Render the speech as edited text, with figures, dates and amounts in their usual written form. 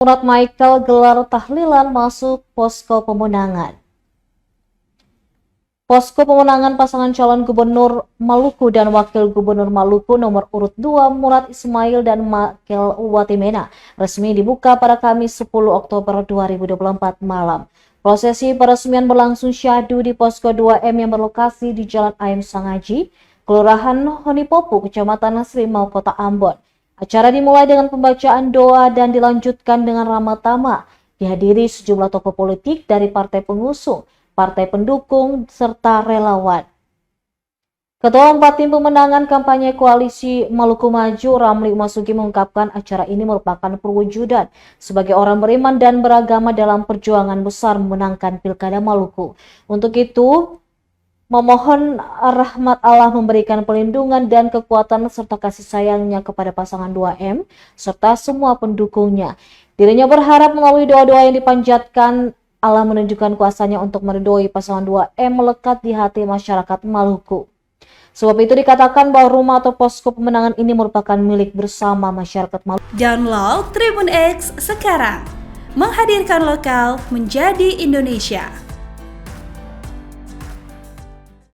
Murat Michael gelar tahlilan masuk posko pemenangan. Posko pemenangan pasangan calon gubernur Maluku dan wakil gubernur Maluku nomor urut 2 Murat Ismail dan Michael Watimena resmi dibuka pada Kamis 10 Oktober 2024 malam. Prosesi peresmian berlangsung syahdu di posko 2M yang berlokasi di Jalan Ayam Sangaji, Kelurahan Honipopu, Kecamatan Srimau, Kota Ambon. Acara dimulai dengan pembacaan doa dan dilanjutkan dengan ramah tamah. Dihadiri sejumlah tokoh politik dari partai pengusung, partai pendukung, serta relawan. Ketua 4 tim pemenangan kampanye Koalisi Maluku Maju, Ramli Masuki, mengungkapkan acara ini merupakan perwujudan sebagai orang beriman dan beragama dalam perjuangan besar memenangkan Pilkada Maluku. Untuk itu, memohon rahmat Allah memberikan perlindungan dan kekuatan serta kasih sayangnya kepada pasangan 2M serta semua pendukungnya. Dirinya berharap melalui doa-doa yang dipanjatkan, Allah menunjukkan kuasanya untuk meridhoi pasangan 2M melekat di hati masyarakat Maluku. Sebab itu dikatakan bahwa rumah atau posko pemenangan ini merupakan milik bersama masyarakat Maluku. Download Tribun X sekarang, menghadirkan lokal menjadi Indonesia.